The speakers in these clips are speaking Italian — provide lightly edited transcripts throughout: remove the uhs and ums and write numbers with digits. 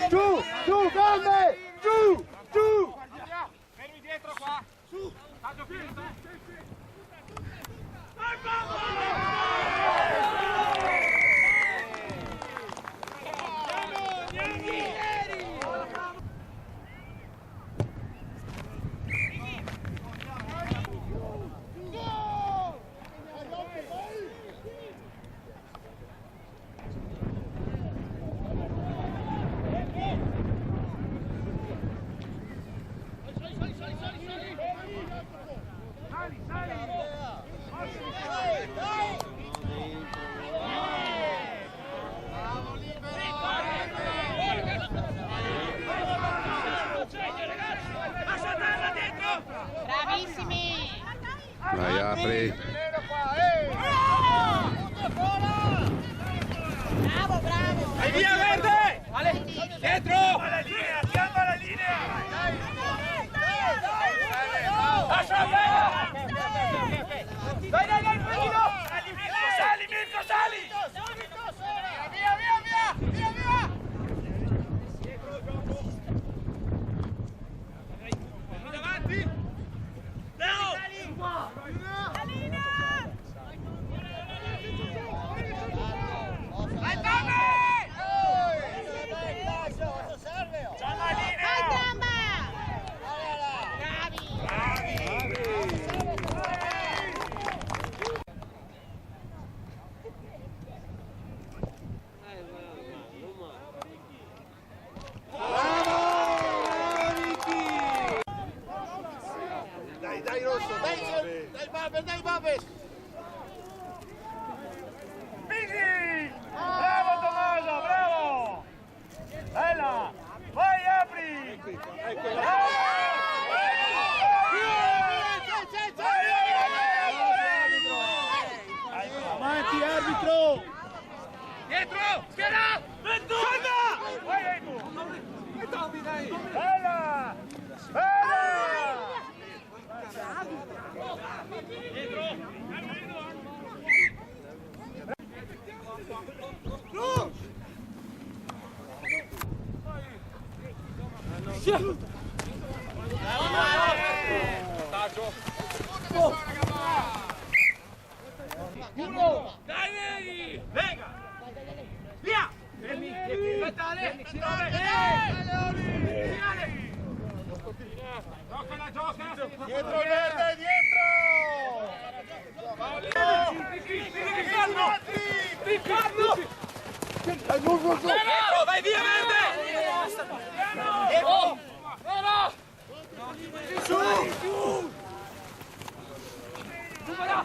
Giù, giù, gambe! Giù, giù! Fermi dietro qua! Su! Taggio finito! Bravissimi! Vai, apri! Bravo, bravo! Vai via, verde! Vale, dietro! La linea, chiama la linea! Lascia la Dai, dai, dai, prendilo! Sali, Mirko, sali! Via, via, via! Via, via! Davanti! Leo! La linea! Vai, Tome! C'ha la linea! Vai, Gamba! Bravi! Dai Rosso, dai Babes! Pisi! Bravo Tommaso, bravo! Bella! Vai, apri! Avanti arbitro! Dietro! Schiera! Guarda! Vai tu! Bella! Bella! Dietro! Uno! Dai, Neri! Venga! Via! Fermi! Aspettate! Gioca la gioca! Dietro verde, dietro! Riccardo! Dietro, vai via verde! Dietro! No! Su! Supera!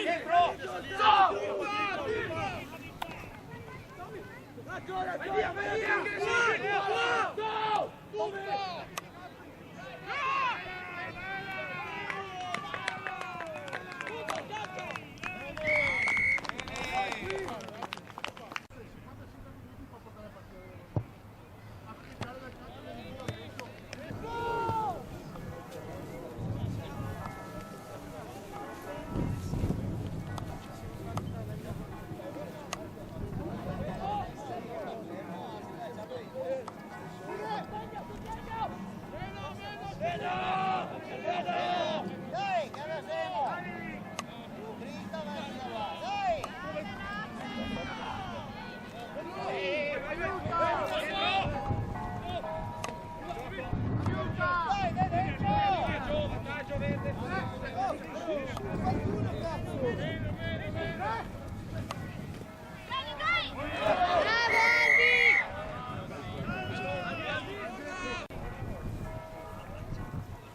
Dietro! Vai via, vai via!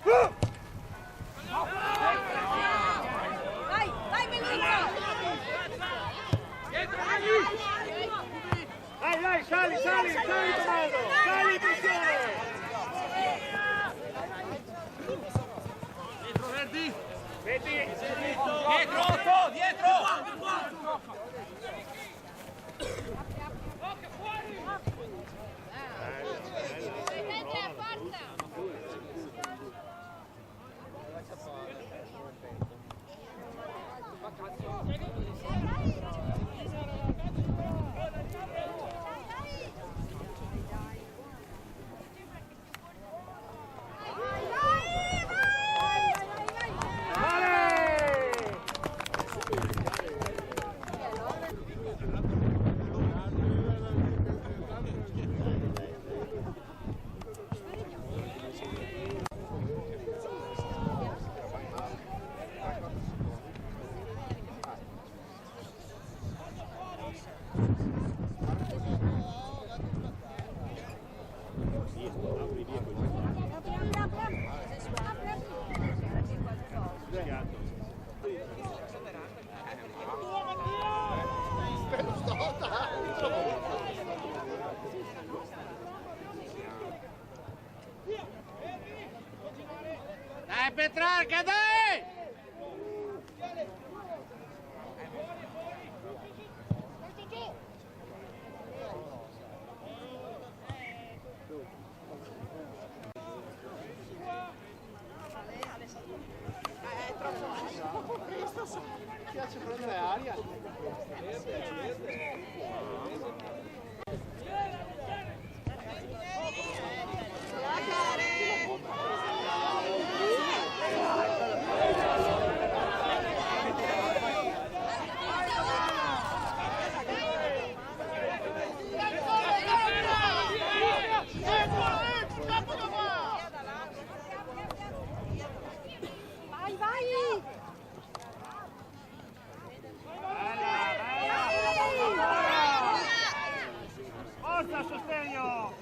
Go! Dai, sali Tommaso! Sali, pressione! Dietro, Verdi! Dietro, Otto, dietro! Occhio, fuori! Forza! Dai Petrarca, dai! Mi piace prendere aria. Vai, vai! Forza, sostegno!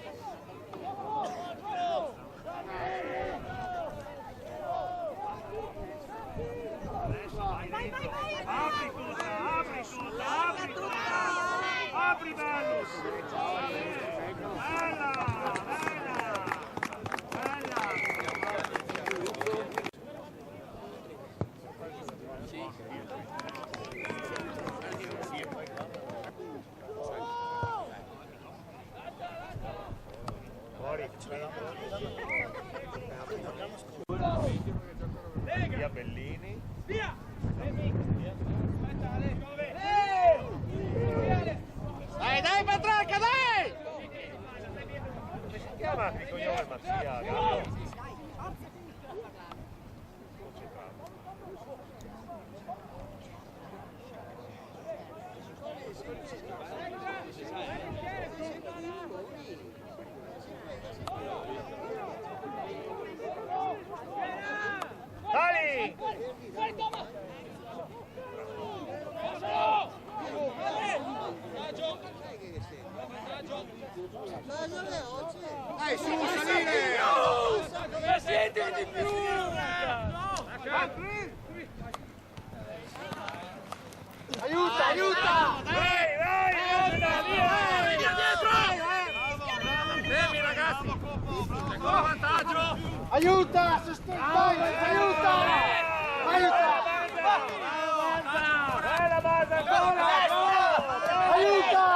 Vai, vai, vai! Apri tutta, apri tutta, apri tutta! Apri Bellus! Bella, bella! Bella! Via Bellini. Via! Dai, dai Petrarca, dai! Come si chiama il cognome Mazzia? Gallo? Dai! Dai, su, salire! Siete di più! Aiuta, aiuta! Vai, vai, via dietro! Fermi ragazzi! Secondo vantaggio! Aiuta, vai, aiuta! Aiuta! Bella base ancora! Aiuta!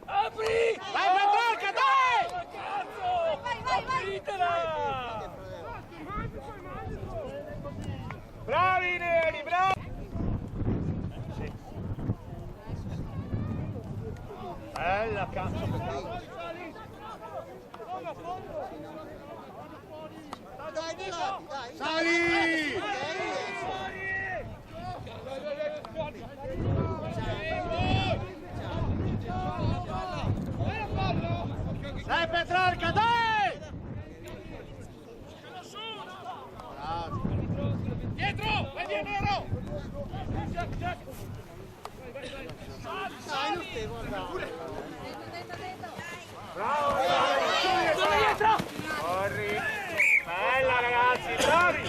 Apri! Vai Petrarca, dai! Cazzo! Vai, vai, vai! Apritela! Bravi neri, bravi! Sì. Bella cazzo! Dai, dai! Sali! Dai Petrarca, dai! Dietro! Vai via nero! Dai, non ti guardare! Bravo! Sono dietro! Corri! Bella ragazzi, bravi!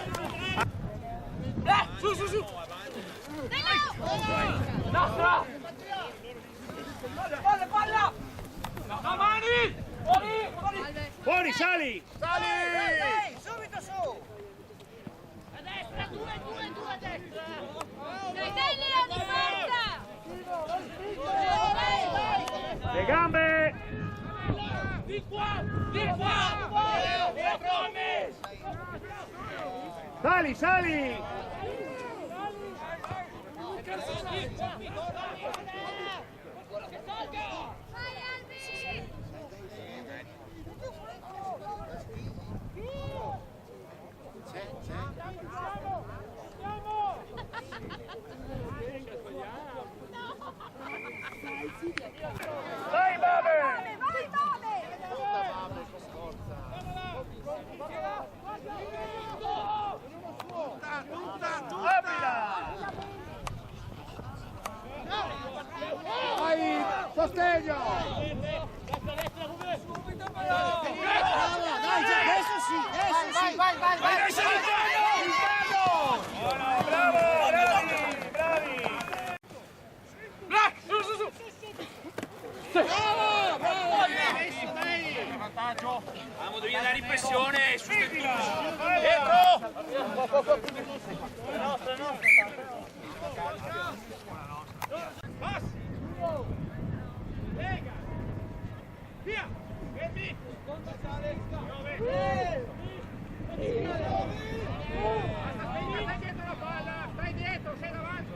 Su, su, su! Nostra! Palla, palla! La mani! Fuori! Fuori, sali! Sali! Subito su! A destra, due a destra! Dai, dai, Leo, di forza! Le gambe! Di qua! Di qua! Sali, sali! Vai, Albi! sostegno! Dai, adesso sì, adesso sì! Vai! Bravo, bravi! Black, su! Vamo, devi dare pressione su dietro! Passi! Lega! Via! Fermi! Stai dietro la palla! Stai dietro, sei davanti!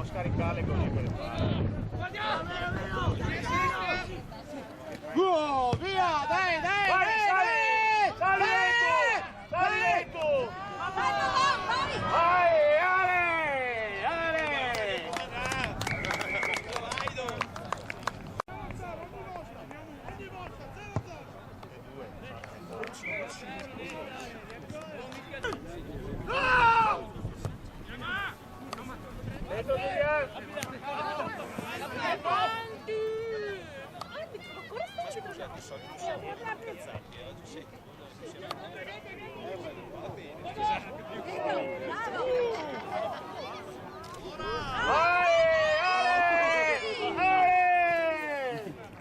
Scaricarle così per via, dai! Sali tu! Vai, Ale!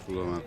Sulla mano.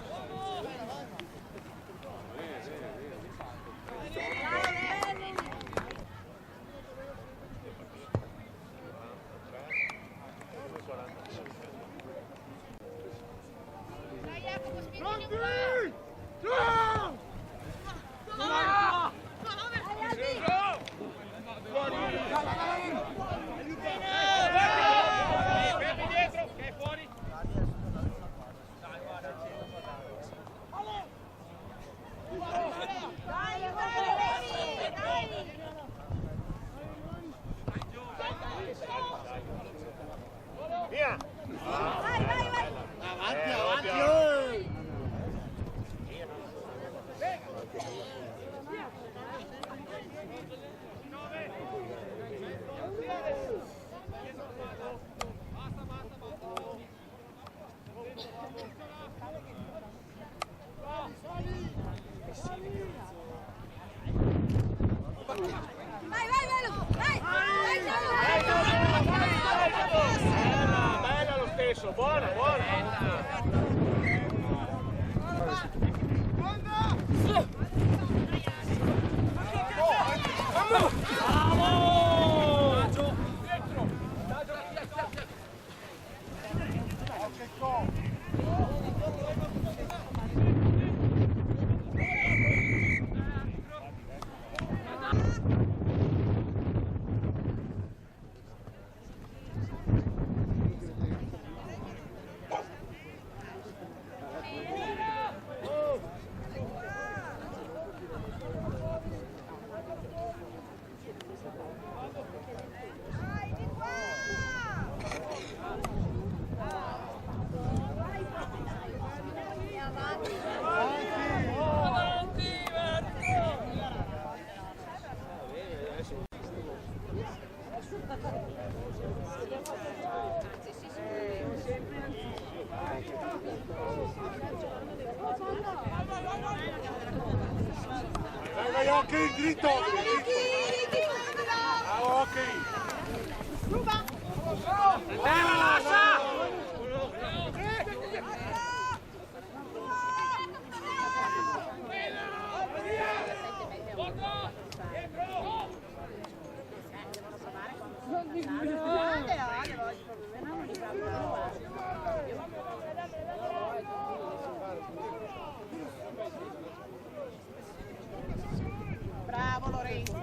Via! Avanti! adesso, buona, buona. Dai, occhi, dritto! Bravo, occhi! Lascia! Bravo Lorenzo.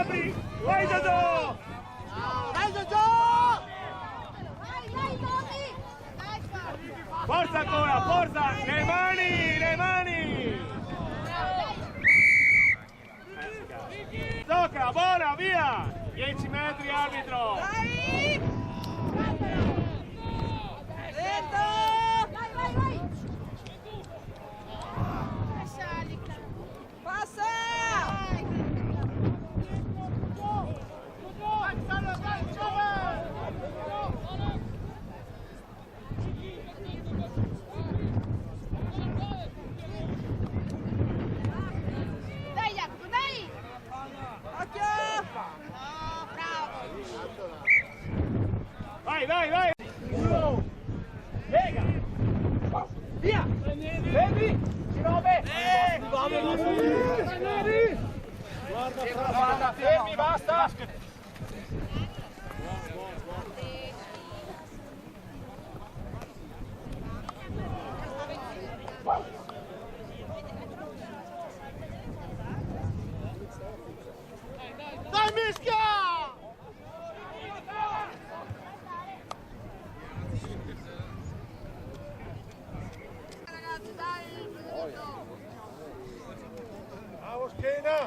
Apri! Vai Dodò! Dai, Giorgio! Forza ancora, forza! Le mani! Tocca, buona, via! 10 metri arbitro! Vai! Uno! Lega! Via! Fermi! Girove! Guarda, fermi, basta! Dai, mischia! Bravo, schiena!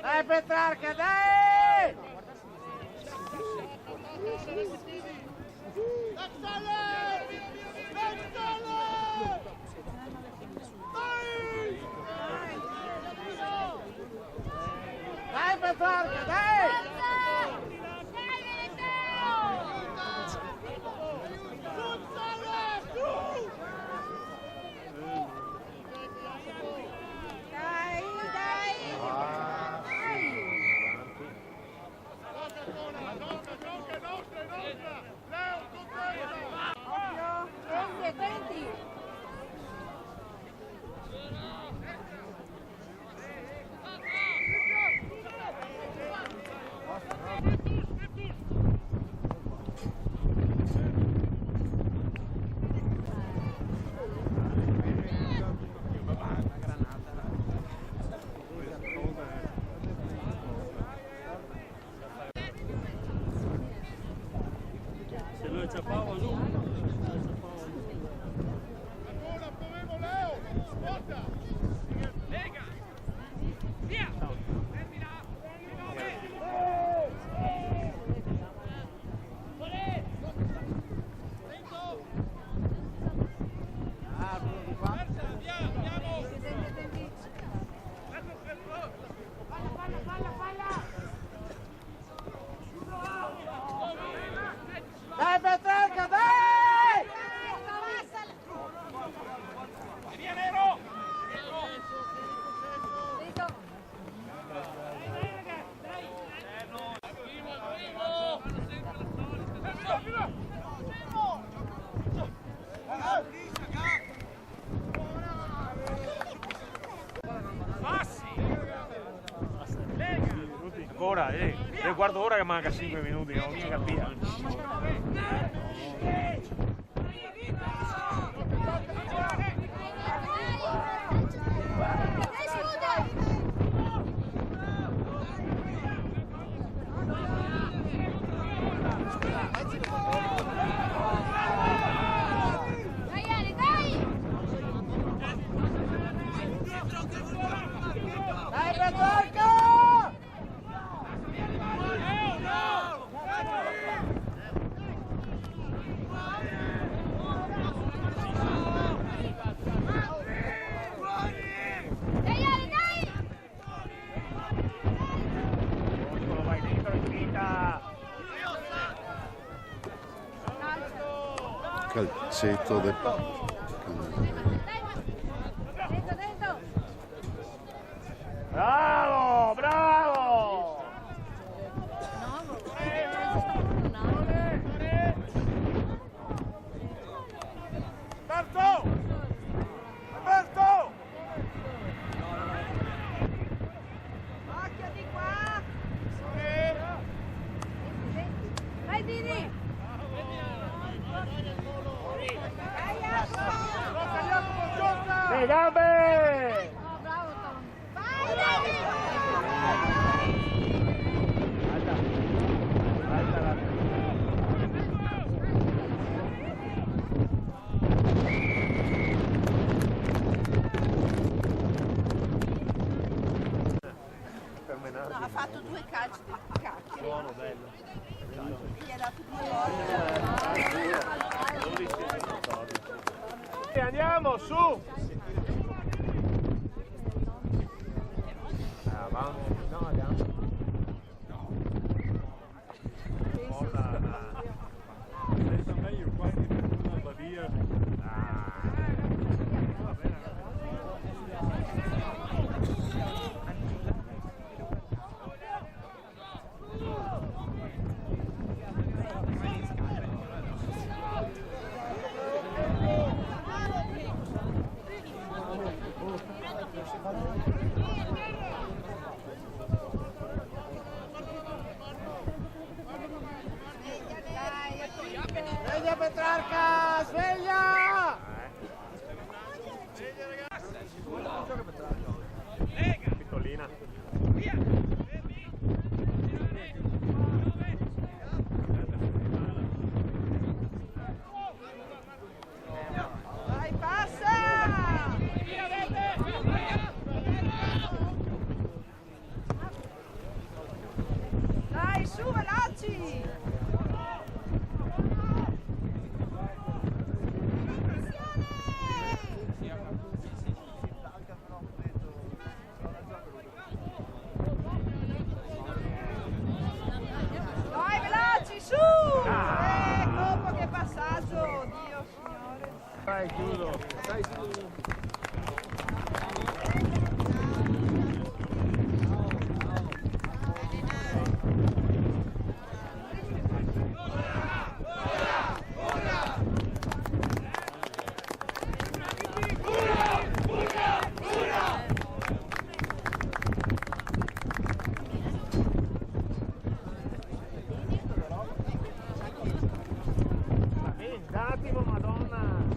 Dai Petrarca, dai! Dai Petrarca, dai! Dai Petrarca, dai! Via Nero! Ancora, io guardo ora che manca 5 minuti, non mi capire. Dai Petrarca! Vai dentro in vita! Calcetto del Bravo, bravo! Alberto! Alberto! Occhio di qua! Vai Dini! Le gambe! Oh, bravo Tom! Vai Dani! No, ha fatto 2 calci di cacchio. Buono, bello. Gli ha dato 2 volte. E andiamo, su! Avanti, no, andiamo. Resta meglio qua in una badia. su, veloci! Dai, veloci, su! Ecco, che passaggio, Dio signore! Dai, chiudo. Dai, chiudo. Un attimo, madonna!